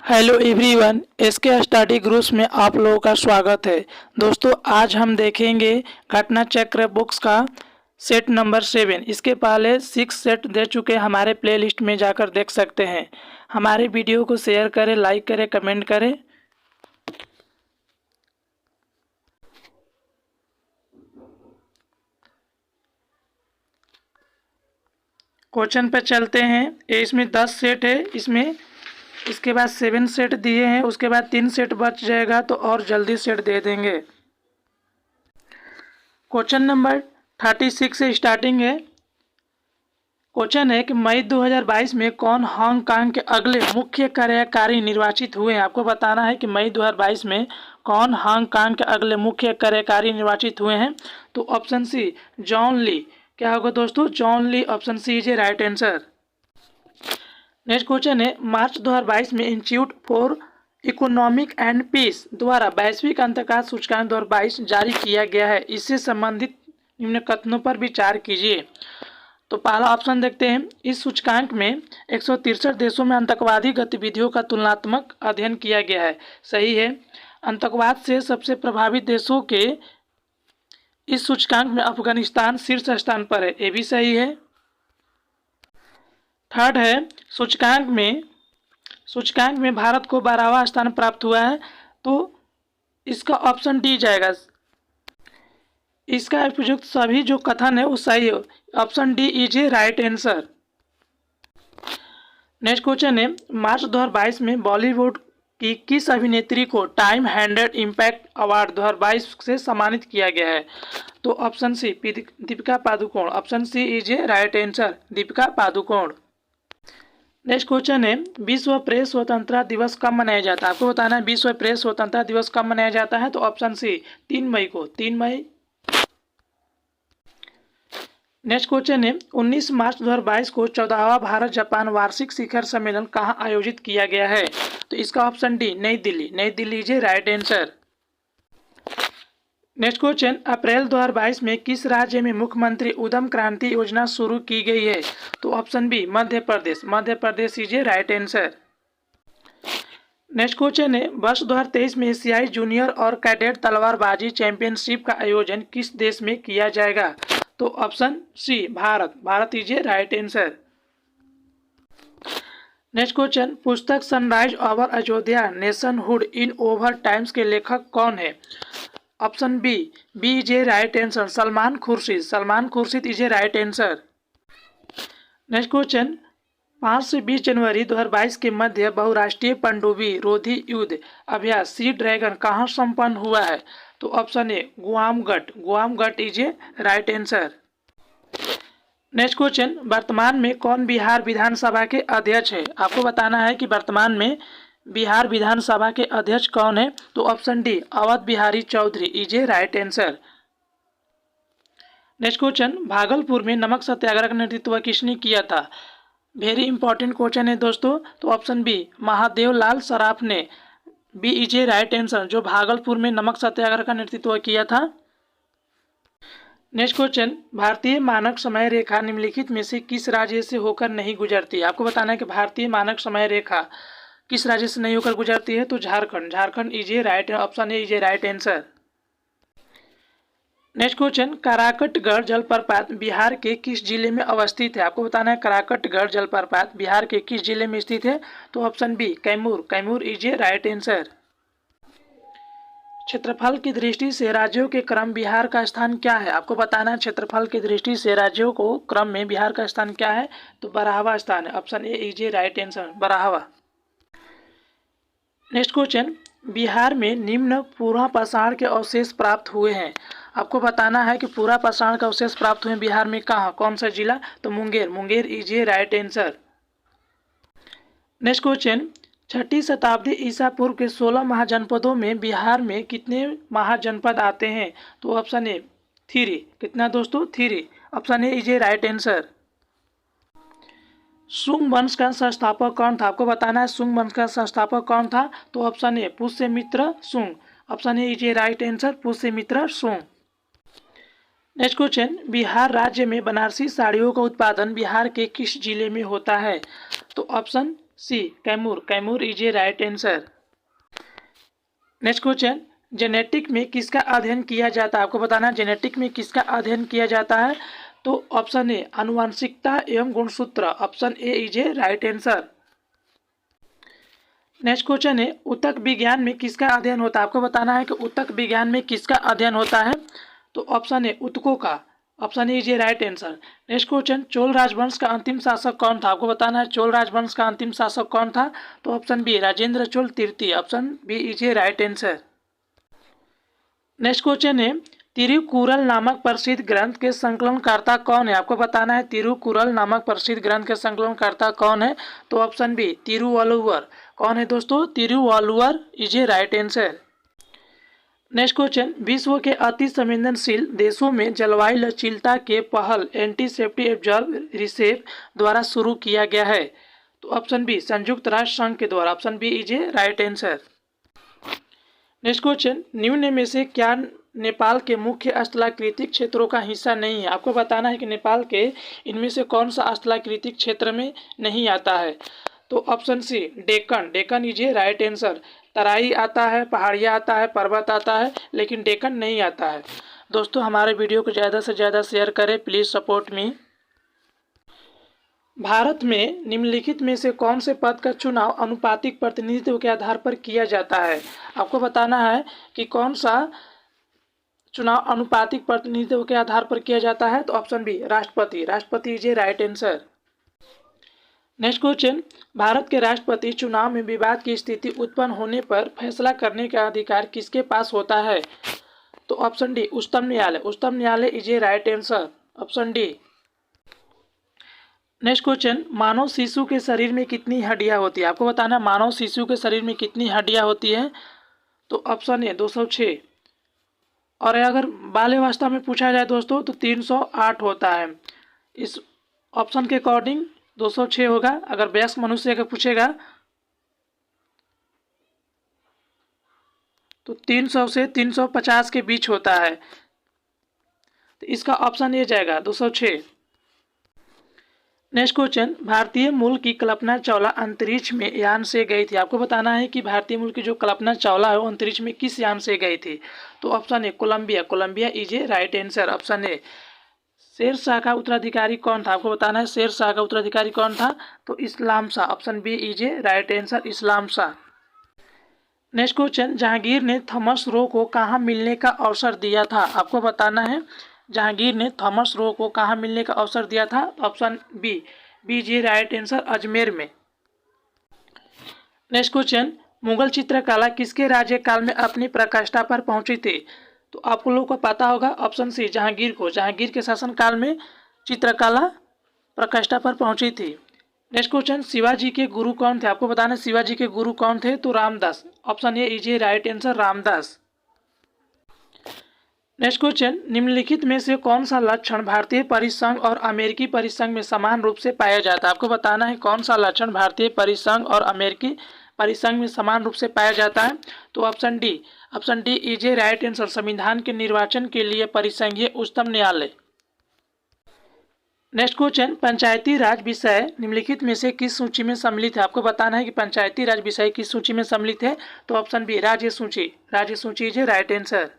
Hello everyone, SK study groups में आप लोगों का स्वागत है। दोस्तों, आज हम देखेंगे घटना चक्र बुक्स का सेट नंबर 7। इसके पहले 6 सेट दे चुके, हमारे प्लेलिस्ट में जाकर देख सकते हैं। हमारे वीडियो को शेयर करें, लाइक करें, कमेंट करें। क्वेश्चन पे चलते हैं। इसमें 10 सेट है, इसके बाद 7 सेट दिए हैं, उसके बाद 3 सेट बच जाएगा तो और जल्दी सेट दे देंगे। क्वेश्चन नंबर 36 से स्टार्टिंग है। क्वेश्चन है कि मई 2022 में कौन हांगकांग के अगले मुख्य कार्यकारी निर्वाचित हुए हैं। आपको बताना है कि मई 2022 में कौन हांगकांग के अगले मुख्य कार्यकारी निर्वाचित हुए हैं। तो ऑप्शन सी जॉन ली। क्या होगा दोस्तों? John Lee. Option C is a right answer. Next question है, मार्च 2022 में institute for economic and peace द्वारा वैश्विक अंतर्राष्ट्रीय सूचकांक 2022 जारी किया गया है। इससे संबंधित निम्न कथनों पर विचार कीजिए। तो पहला ऑप्शन देखते हैं। इस सूचकांक में 163 देशों में आतंकवादी गतिविधियों का तुलनात्मक अध्ययन किया गया है। सही है। आतंकवाद से सबसे प्रभावित देशों के इस सूचकांक में अफगानिस्तान शीर्ष स्थान पर है। ये भी सही है। थर्ड है, सूचकांक में भारत को 12वां स्थान प्राप्त हुआ है। तो इसका ऑप्शन डी जाएगा। इसका उपयुक्त सभी जो कथन है वो सही है। Option D is a right answer. Next question है, मार्च 2022 में बॉलीवुड की किस अभिनेत्री को टाइम हैंडेड इम्पैक्ट अवार्ड 2022 से सम्मानित किया गया है। तो option C Deepika Padukone. Option C is a right answer, Deepika Padukone. Next question है, विश्व प्रेस स्वतंत्रता दिवस कब मनाया जाता है। आपको बताना है विश्व प्रेस स्वतंत्रता दिवस कब मनाया जाता है। तो ऑप्शन सी 3 मई को, 3 मई। नेक्स्ट क्वेश्चन है, 19 मार्च 2022 को 14वां भारत जापान वार्षिक शिखर सम्मेलन कहाँ आयोजित किया गया है। तो इसका option D Nai Delhi. Nai Delhi is right answer. Next question, April 2022 में किस राज्य में मुख्यमंत्री उद्यम क्रांति योजना शुरू की गई है। तो option B Madhya Pradesh. Madhya Pradesh is right answer. Next question है, वर्ष 2023 में एशियाई जूनियर और कैडेट तलवारबाजी चैंपियनशिप का आयोजन किस देश में किया जाएगा। तो option C Bharat. Bharat is a right answer. Next question, पुस्तक sunrise over Ayodhya nationhood in over times के लेखक कौन है। Option B is a right answer, Salman Khurshid. Salman Khurshid is a right answer. Next question, 5 से 20 जनवरी 2022 के मध्य बहुराष्ट्रीय पनडुब्बी रोधी युद्ध अभ्यास सी ड्रैगन कहाँ संपन्न हुआ है। तो option A Guamgarh. Guamgarh is a right answer. Next question, वर्तमान में कौन बिहार विधानसभा के अध्यक्ष है। आपको बताना है कि वर्तमान में बिहार विधानसभा के अध्यक्ष कौन है। तो option D Awadh Bihari Chaudhary is a right answer. Next question, Bhagalpur में नमक सत्याग्रह का नेतृत्व किसने किया था। वेरी इंपॉर्टेंट क्वेश्चन है दोस्तों। तो ऑप्शन बी महादेव लाल सराफ ने। B is a right answer, जो भागलपुर में नमक सत्याग्रह का नेतृत्व किया था। नेक्स्ट क्वेश्चन, भारतीय मानक समय रेखा निम्नलिखित में से किस राज्य से होकर नहीं गुजरती। आपको बताना है कि भारतीय मानक समय रेखा किस राज्य से नहीं होकर गुजरती है। तो Jharkhand. Jharkhand is a right, option A is a right answer. Next question, Karkatgarh जलप्रपात बिहार के किस जिले में अवस्थित है। आपको बताना है कराकटगढ़ जलप्रपात बिहार के किस जिले में स्थित है। तो option B Kaimur. Kaimur is a right answer. क्षेत्रफल की दृष्टि से राज्यों के क्रम बिहार का स्थान क्या है। आपको बताना है क्षेत्रफल की दृष्टि से राज्यों को क्रम में बिहार का स्थान क्या है। तो 12वां स्थान है। Option A is a right answer, 12वां। नेक्स्ट क्वेश्चन, बिहार में निम्न पूर्वा पाषाण के अवशेष प्राप्त हुए हैं। आपको बताना है कि पूर्वा पाषाण के अवशेष प्राप्त हुए बिहार में कहाँ, कौन सा जिला। तो Munger. Munger is a right answer. Next question, 6ठी शताब्दी ईसा पूर्व के 16 महाजनपदों में बिहार में कितने महाजनपद आते हैं। तो ऑप्शन ए 3। कितना दोस्तों? 3। Option A is a right answer. सुंग वंश का संस्थापक कौन था। आपको बताना है सुंग वंश का संस्थापक कौन था। तो option A Pushyamitra Sunga. Option A is a right answer, Pushyamitra Sunga. Next question, Bihar राज्य में बनारसी साड़ियों का उत्पादन बिहार के किस जिले में होता है। तो option C Kaimur, Kaimur is a right answer. Next question, genetic में किसका अध्ययन किया जाता है? आपको बताना है जेनेटिक में किसका अध्ययन किया जाता है। तो ऑप्शन ए आनुवंशिकता एवं गुणसूत्र, option A is a right answer. Next question है ऊतक विज्ञान में किसका अध्ययन होता है? आपको बताना है कि ऊतक विज्ञान में किसका अध्ययन होता है। तो ऑप्शन ए ऊतकों का, option A is a right answer. Next question, Chola राजवंश का अंतिम शासक कौन था? आपको बताना है चोल राजवंश का अंतिम शासक कौन था। तो ऑप्शन बी राजेंद्र चोल तृतीय, option B is a right answer. Next question है तिरुकुरल नामक प्रसिद्ध ग्रंथ के संकलनकर्ता कौन है? आपको बताना है तिरुकुरल नामक प्रसिद्ध ग्रंथ के संकलनकर्ता कौन है। तो ऑप्शन बी तिरुवल्लुवर। कौन है दोस्तों? Thiruvalluvar is a right answer. Next question, विश्व के अति संवेदनशील देशों में जलवायु लचीलता के पहल एंटी एब्जॉर्ब रिसेप द्वारा शुरू किया गया है। तो ऑप्शन बी संयुक्त राष्ट्र संघ के द्वारा, option B is a right answer. Next question, निम्न में से क्या नेपाल के मुख्य स्थलाकृतिक क्षेत्रों का हिस्सा नहीं है? आपको बताना है कि नेपाल के इनमें से कौन सा स्थलाकृतिक क्षेत्र में नहीं आता है। तो option C Deccan, Deccan is a right answer. Terai आता है, पहाड़ियाँ आता है, पर्वत आता है, लेकिन डेक्कन नहीं आता है। दोस्तों हमारे वीडियो को ज़्यादा से ज़्यादा शेयर करें, प्लीज़ सपोर्ट मी। भारत में निम्नलिखित में से कौन से पद का चुनाव अनुपातिक प्रतिनिधित्व के आधार पर किया जाता है? आपको बताना है कि कौन सा चुनाव अनुपातिक प्रतिनिधित्व के आधार पर किया जाता है। तो ऑप्शन बी राष्ट्रपति, राष्ट्रपति is a right answer. Next question, Bharat के राष्ट्रपति चुनाव में विवाद की स्थिति उत्पन्न होने पर फैसला करने का अधिकार किसके पास होता है? तो ऑप्शन डी उच्चतम न्यायालय, उच्चतम न्यायालय is a right answer, option D. Next question, मानव शिशु के शरीर में कितनी हड्डियां होती है? आपको बताना मानव शिशु के शरीर में कितनी हड्डियां होती है। तो ऑप्शन ए 206, और अगर बाल्यावस्था में पूछा जाए दोस्तों तो 308 होता है। इस ऑप्शन के अकॉर्डिंग 206 होगा। अगर वयस्क मनुष्य का पूछेगा तो 300 से 350 के बीच होता है। तो इसका ऑप्शन ए जाएगा 206। नेक्स्ट क्वेश्चन, भारतीय मूल की कल्पना चावला अंतरिक्ष में यान से गई थी। आपको बताना है कि भारतीय मूल की जो कल्पना चावला है वो अंतरिक्ष में किस यान से गई थी। तो option A Colombia, Colombia is a right answer, option A. Sher Shah का उत्तराधिकारी कौन था? आपको बताना है शेर शाह का उत्तराधिकारी कौन था। तो Islam Shah, option B is a right answer, Islam Shah. Next question, Jahangir ने थॉमस रो को कहाँ मिलने का अवसर दिया था? आपको बताना है जहांगीर ने थॉमस रो को कहाँ मिलने का अवसर दिया था। Option B, B is a right answer, Ajmer में। नेक्स्ट क्वेश्चन, मुगल चित्रकला किसके राज्यकाल में अपनी प्रकाष्ठा पर पहुंची थी? तो आप लोगों को पता होगा, ऑप्शन सी जहांगीर को, जहांगीर के शासनकाल में चित्रकला प्रकाष्ठा पर पहुंची थी। नेक्स्ट क्वेश्चन, शिवाजी के गुरु कौन थे? आपको बताना शिवाजी के गुरु कौन थे। तो Ramdas, option A is a right answer, Ramdas. Next question, निम्नलिखित में से कौन सा लक्षण भारतीय परिसंघ और अमेरिकी परिसंघ में समान रूप से पाया जाता है? आपको बताना है कौन सा लक्षण भारतीय परिसंघ और अमेरिकी परिसंघ में समान रूप से पाया जाता है। तो option D, option D is a right answer, संविधान के निर्वाचन के लिए परिसंघीय उच्चतम न्यायालय। नेक्स्ट क्वेश्चन, पंचायती राज विषय निम्नलिखित में से किस सूची में सम्मिलित है? आपको बताना है कि पंचायती राज विषय किस सूची में सम्मिलित है। तो ऑप्शन बी राज्य सूची, राज्य सूची is a right answer.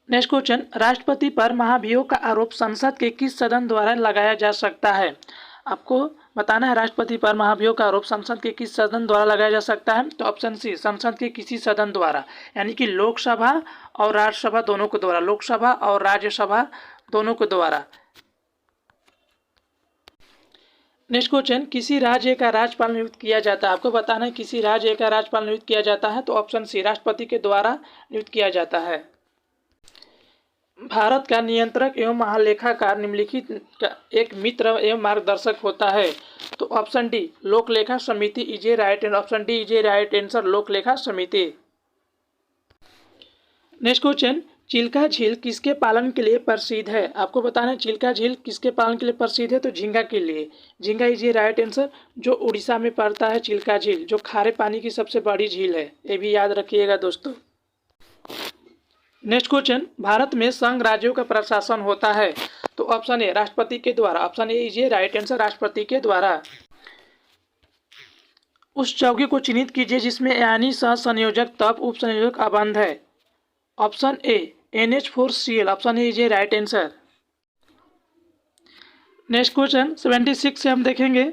Next question, राष्ट्रपति पर महाभियोग का आरोप संसद के किस सदन द्वारा लगाया जा सकता है? आपको बताना है राष्ट्रपति पर महाभियोग का आरोप संसद के किस सदन द्वारा लगाया जा सकता है। तो ऑप्शन सी संसद के किसी सदन द्वारा, यानी कि लोकसभा और राज्यसभा दोनों के द्वारा, लोकसभा और राज्यसभा दोनों के द्वारा। नेक्स्ट क्वेश्चन, किसी राज्य का राज्यपाल नियुक्त किया जाता है? आपको बताना है किसी राज्य का राज्यपाल नियुक्त किया जाता है। तो ऑप्शन सी राष्ट्रपति के द्वारा नियुक्त किया जाता है। भारत का नियंत्रक एवं महालेखाकार निम्नलिखित का एक मित्र एवं मार्गदर्शक होता है। तो ऑप्शन डी लोक लेखा समिति is a right, option D is a right answer, लोक लेखा समिति। नेक्स्ट क्वेश्चन, चिल्का झील किसके पालन के लिए प्रसिद्ध है? आपको बताना है चिल्का झील किसके पालन के लिए प्रसिद्ध है। तो झींगा के लिए, झींगा इज ए राइट आंसर, जो उड़ीसा में पड़ता है चिल्का झील, जो खारे पानी की सबसे बड़ी झील है। ये भी याद रखिएगा दोस्तों। नेक्स्ट क्वेश्चन, भारत में संघ राज्यों का प्रशासन होता है। तो ऑप्शन ए राष्ट्रपति के द्वारा, option A is a right answer, राष्ट्रपति के द्वारा। उस चौकी को चिन्हित कीजिए जिसमें यानी सह संयोजक तब उप संयोजक अबंध है। Option A NH4Cl, option A is a right answer. Next question 76 से हम देखेंगे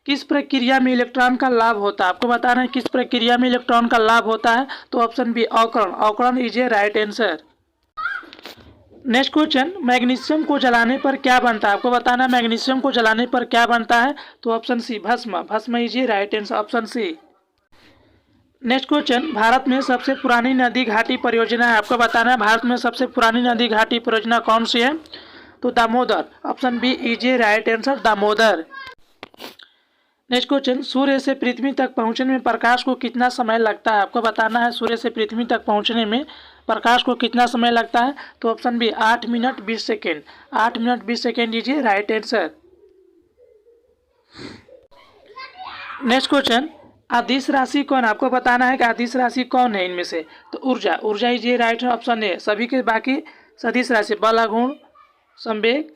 किस प्रक्रिया में इलेक्ट्रॉन का लाभ होता है। आपको बताना है किस प्रक्रिया में इलेक्ट्रॉन का लाभ होता है, तो ऑप्शन बी अवकरण, अवकरण is a right answer. Next question magnesium को जलाने पर क्या बनता है। आपको बताना है मैग्नीशियम को जलाने पर क्या बनता है, तो ऑप्शन सी भस्म, भस्म is a right answer, option C. Next question Bharat में सबसे पुरानी नदी घाटी परियोजना है। आपको बताना है भारत में सबसे पुरानी नदी घाटी परियोजना कौन सी है, तो Damodar, option B is a right answer, Damodar. Next question सूर्य से पृथ्वी तक पहुंचने में प्रकाश को कितना समय लगता है। आपको बताना है सूर्य से पृथ्वी तक पहुंचने में प्रकाश को कितना समय लगता है, तो option B 8 minute 20 second, 8 minute 20 second is a right answer. Next question अदिश राशि कौन, आपको बताना है कि अदिश राशि कौन है इनमें से, तो ऊर्जा, ऊर्जा इज ए राइट ऑप्शन ए। सभी के बाकी सदिश राशि बल, आघूर्ण, संवेग।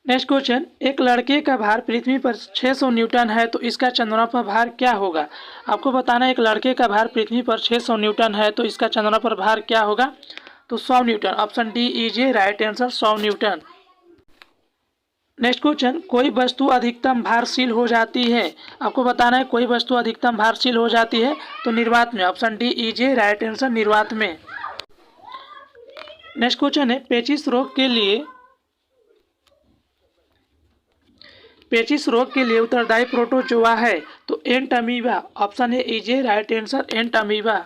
नेक्स्ट क्वेश्चन एक लड़के का भार पृथ्वी पर 600 न्यूटन है तो इसका चंद्रमा पर भार क्या होगा। आपको बताना है एक लड़के का भार पृथ्वी पर 600 न्यूटन है तो इसका चंद्रमा पर भार क्या होगा, तो 100 Newton, option D is a right answer, 100 Newton. Next question कोई वस्तु अधिकतम भारशील हो जाती है। आपको बताना है कोई वस्तु अधिकतम भारशील हो जाती है तो निर्वात में, option D is a right answer, निर्वात में। नेक्स्ट क्वेश्चन है पेचिस रोग के लिए उत्तरदायी प्रोटोजोआ है, तो Entamoeba, option A is a right answer, Entamoeba.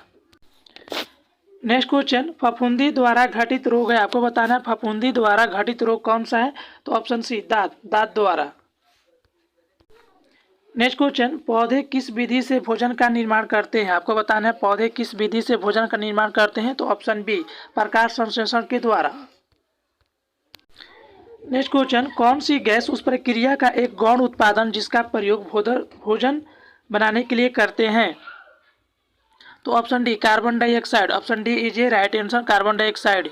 Next question फफूंदी द्वारा घटित रोग है। आपको बताना है फफूंदी द्वारा घटित रोग कौन सा है, तो ऑप्शन सी दांत, दांत द्वारा। नेक्स्ट क्वेश्चन पौधे किस विधि से भोजन का निर्माण करते हैं। आपको बताना है पौधे किस विधि से भोजन का निर्माण करते हैं, तो ऑप्शन बी प्रकाश संश्लेषण के द्वारा। नेक्स्ट क्वेश्चन कौन सी गैस उस प्रक्रिया का एक गौण उत्पादन जिसका प्रयोग भोजन बनाने के लिए करते हैं, तो option D carbon dioxide, option D is a right answer, carbon dioxide.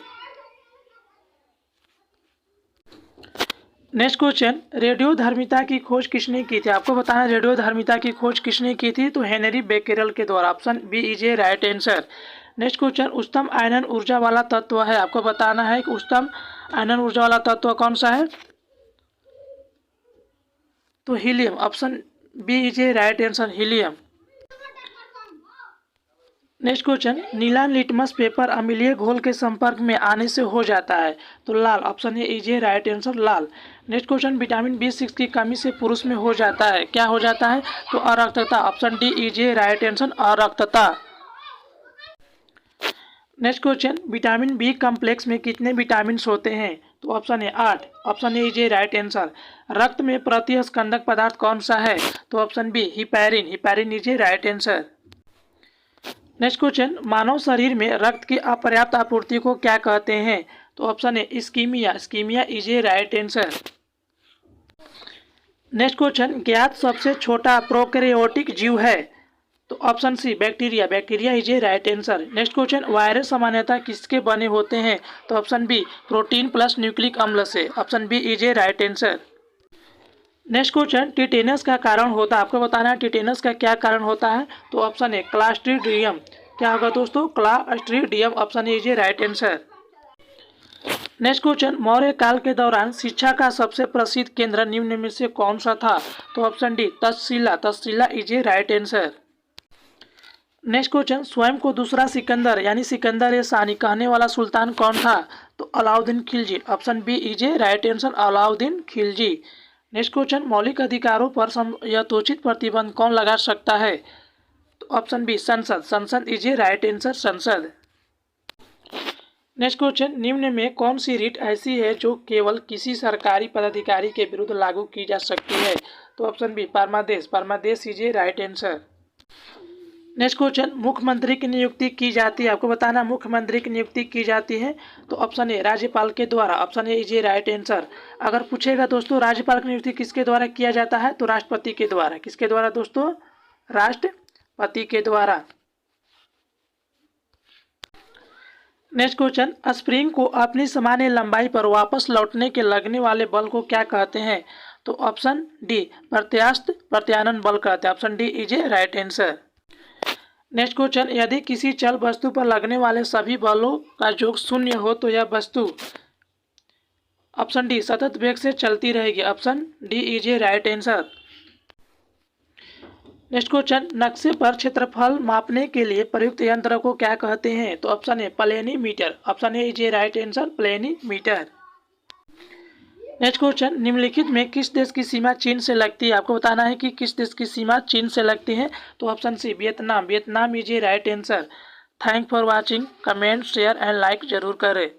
Next question रेडियोधर्मिता की खोज किसने की थी। आपको बताना है रेडियोधर्मिता की खोज किसने की थी, तो हेनरी बेकेरेल के द्वारा, option B is a right answer. Next question उच्चतम आयनन ऊर्जा वाला तत्व है। आपको बताना है कि उच्चतम आयनन ऊर्जा वाला तत्व कौन सा है, तो helium, option B is a right answer, helium. Next question नीला लिटमस पेपर अम्लीय घोल के संपर्क में आने से हो जाता है, तो लाल, option A is a right answer, लाल। नेक्स्ट क्वेश्चन विटामिन B6 की कमी से पुरुष में हो जाता है, क्या हो जाता है, तो अरक्तता, option D is a right answer, अरक्तता। Next question vitamin B complex में कितने विटामिन होते हैं, तो option A 8, option A is a right answer. रक्त में प्रतिस्कंदक पदार्थ कौन सा है, तो option B heparin, heparin is a right answer. Next question मानव शरीर में रक्त की अपर्याप्त आपूर्ति को क्या कहते हैं, तो option A ischemia, ischemia is a right answer. Next question ज्ञात सबसे छोटा प्रोकैरियोटिक जीव है, तो option C bacteria, bacteria is a right answer. Next question virus सामान्यतः किसके बने होते हैं, तो option B protein plus nucleic अम्ल से, option B is a right answer. Next question tetanus का कारण होता है। आपको बताना है टिटेनस का क्या कारण होता है, तो ऑप्शन ए क्लास्ट्रीडियम, क्या होगा दोस्तों, Clostridium, option A is a right answer. Next question Maurya काल के दौरान शिक्षा का सबसे प्रसिद्ध केंद्र निम्न में से कौन सा था, तो option D Takshashila, Takshashila is a right answer. Next question स्वयं को दूसरा सिकंदर यानी सिकंदर ए सानी कहने वाला सुल्तान कौन था, तो Alauddin Khilji, option B is a right answer, Alauddin Khilji. Next question मौलिक अधिकारों पर यथोचित प्रतिबंध कौन लगा सकता है, तो ऑप्शन बी संसद, संसद इज ए राइट आंसर, संसद। नेक्स्ट क्वेश्चन निम्न में कौन सी रीट ऐसी है जो केवल किसी सरकारी पदाधिकारी के विरुद्ध लागू की जा सकती है, तो ऑप्शन बी परमादेश, परमादेश is a right answer. Next question मुख्यमंत्री की नियुक्ति की जाती है। आपको बताना मुख्यमंत्री की नियुक्ति की जाती है, तो ऑप्शन ए राज्यपाल के द्वारा, option A is a right answer. अगर पूछेगा दोस्तों राज्यपाल की नियुक्ति किसके द्वारा किया जाता है, तो राष्ट्रपति के द्वारा, किसके द्वारा दोस्तों, राष्ट्रपति के द्वारा। नेक्स्ट क्वेश्चन स्प्रिंग को अपनी सामान्य लंबाई पर वापस लौटने के लगने वाले बल को क्या कहते हैं, तो ऑप्शन डी प्रत्यास्थ प्रत्यानयन बल कहते हैं। Option D is a right answer. Next question, यदि किसी चल वस्तु पर लगने वाले सभी बलों का योग शून्य हो तो यह वस्तु ऑप्शन डी सतत वेग से चलती रहेगी। Option D is a right answer. Next question, नक्शे पर क्षेत्रफल मापने के लिए प्रयुक्त यंत्र को क्या कहते हैं? तो option A प्लेनीमीटर। Option A is a right answer, प्लेनीमीटर। Next question, निम्नलिखित में किस देश की सीमा चीन से लगती है? आपको बताना है कि किस देश की सीमा चीन से लगती है। तो option C Vietnam. Vietnam is a right answer. Thank for watching. Comment share and like जरूर करें।